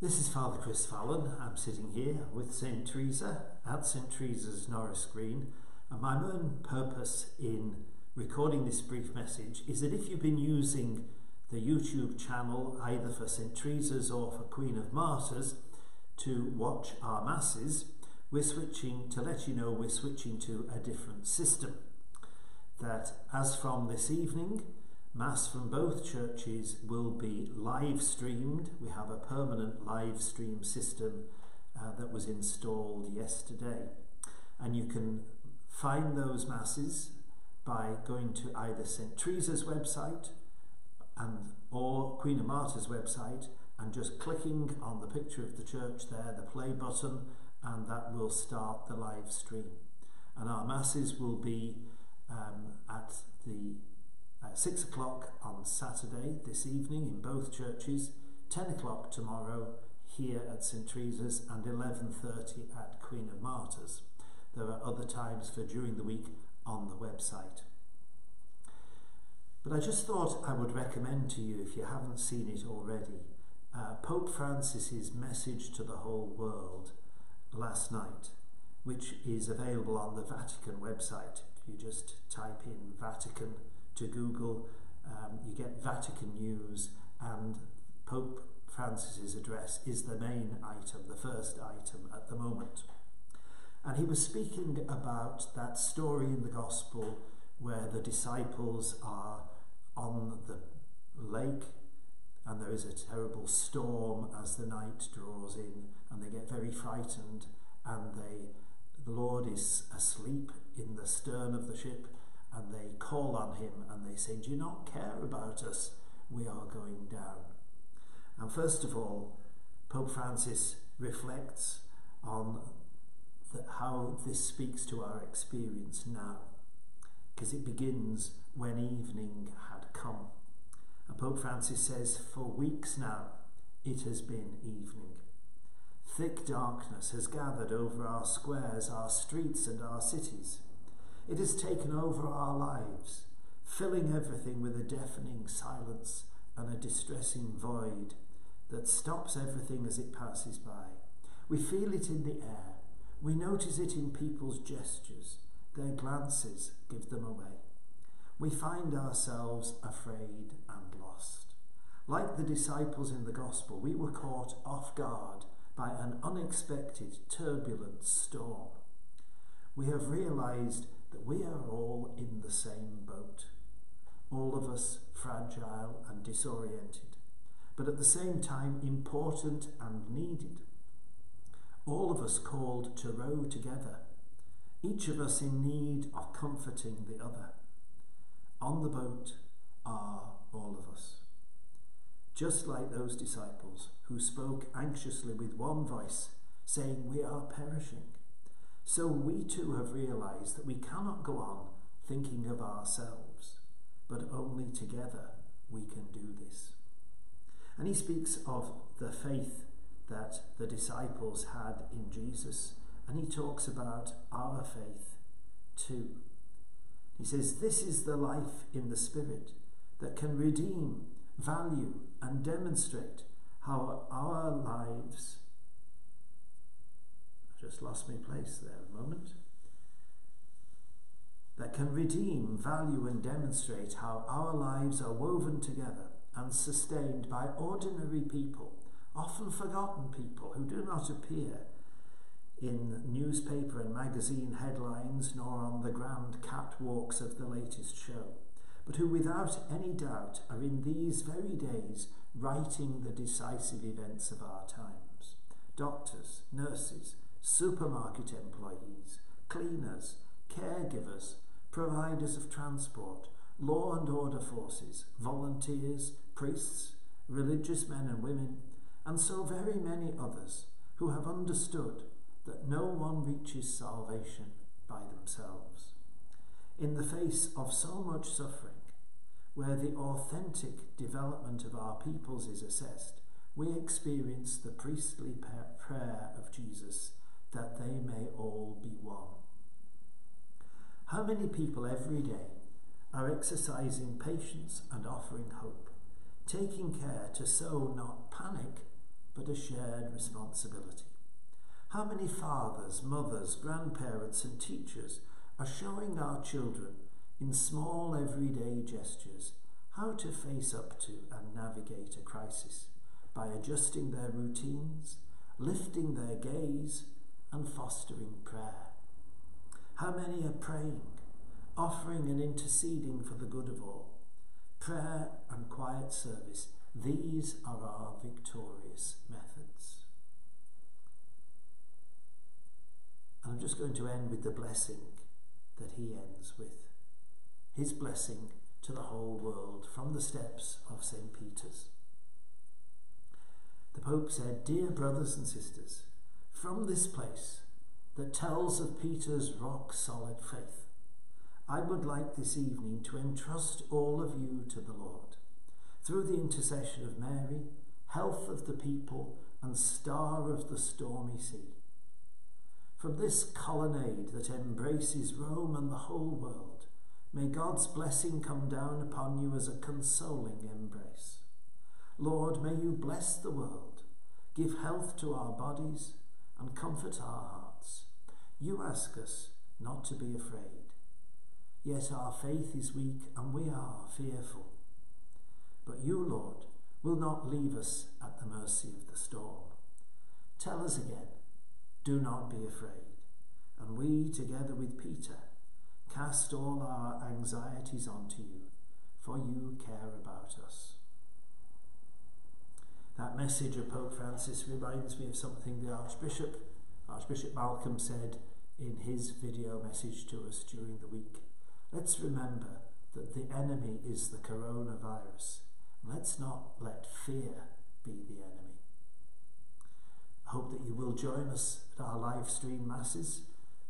This is Father Chris Fallon. I'm sitting here with St. Teresa at St. Teresa's Norris Green, and my main purpose in recording this brief message is that if you've been using the YouTube channel either for St. Teresa's or for Queen of Martyrs to watch our masses, we're switching to a different system. That as from this evening, Mass from both churches will be live streamed. We have a permanent live stream system that was installed yesterday. And you can find those by going to either St. Teresa's website or Queen of Martyrs' website and just clicking on the picture of the church there, the play button, and that will start the live stream. And our masses will be at 6 o'clock on Saturday this evening in both churches, 10 o'clock tomorrow here at St. Teresa's and 11:30 at Queen of Martyrs. There are other times for during the week on the website. But I just thought I would recommend to you, if you haven't seen it already, Pope Francis's message to the whole world last night, which is available on the Vatican website. If you just type in Vatican to Google, you get Vatican News, and Pope Francis's address is the main item, the first item at the moment. And he was speaking about that story in the Gospel where the disciples are on the lake and there is a terrible storm as the night draws in, and they get very frightened, and the Lord is asleep in the stern of the ship, and they call on him and they say, "Do you not care about us? We are going down." And first of all, Pope Francis reflects on how this speaks to our experience now, because it begins when evening had come. And Pope Francis says, "For weeks now it has been evening. Thick darkness has gathered over our squares, our streets and our cities. It has taken over our lives, filling everything with a deafening silence and a distressing void that stops everything as it passes by. We feel it in the air. We notice it in people's gestures. Their glances give them away. We find ourselves afraid and lost. Like the disciples in the Gospel, we were caught off guard by an unexpected, turbulent storm. We have realized that we are all in the same boat, all of us fragile and disoriented, but at the same time important and needed. All of us called to row together, each of us in need of comforting the other. On the boat are all of us. Just like those disciples who spoke anxiously with one voice, saying, 'We are perishing.' So we too have realized that we cannot go on thinking of ourselves, but only together we can do this." And he speaks of the faith that the disciples had in Jesus, and he talks about our faith too. He says, "This is the life in the Spirit that can redeem, value, and demonstrate how our lives..." Just lost my place there a moment. "That can redeem, value, and demonstrate how our lives are woven together and sustained by ordinary people, often forgotten people who do not appear in newspaper and magazine headlines nor on the grand catwalks of the latest show, but who without any doubt are in these very days writing the decisive events of our times. Doctors, nurses, supermarket employees, cleaners, caregivers, providers of transport, law and order forces, volunteers, priests, religious men and women, and so very many others who have understood that no one reaches salvation by themselves. In the face of so much suffering, where the authentic development of our peoples is assessed, we experience the priestly prayer of Jesus, that they may all be one." How many people every day are exercising patience and offering hope, taking care to sow not panic, but a shared responsibility. How many fathers, mothers, grandparents and teachers are showing our children in small everyday gestures how to face up to and navigate a crisis by adjusting their routines, lifting their gaze and fostering prayer? How many are praying, offering and interceding for the good of all? Prayer and quiet service, these are our victorious methods. And I'm just going to end with the blessing that he ends with. His blessing to the whole world from the steps of St. Peter's. The Pope said, "Dear brothers and sisters, from this place that tells of Peter's rock-solid faith, I would like this evening to entrust all of you to the Lord, through the intercession of Mary, health of the people and star of the stormy sea. From this colonnade that embraces Rome and the whole world, may God's blessing come down upon you as a consoling embrace. Lord, may you bless the world, give health to our bodies and comfort our hearts. You ask us not to be afraid. Yet our faith is weak and we are fearful. But you, Lord, will not leave us at the mercy of the storm. Tell us again, do not be afraid. And we, together with Peter, cast all our anxieties onto you, for you care about us." That message of Pope Francis reminds me of something the Archbishop Malcolm, said in his video message to us during the week. Let's remember that the enemy is the coronavirus. Let's not let fear be the enemy. I hope that you will join us at our live stream masses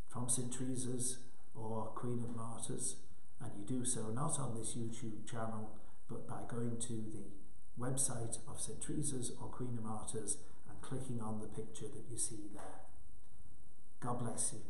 from St. Teresa's or Queen of Martyrs, and you do so not on this YouTube channel, but by going to the website of St. Teresa's or Queen of Martyrs and clicking on the picture that you see there. God bless you.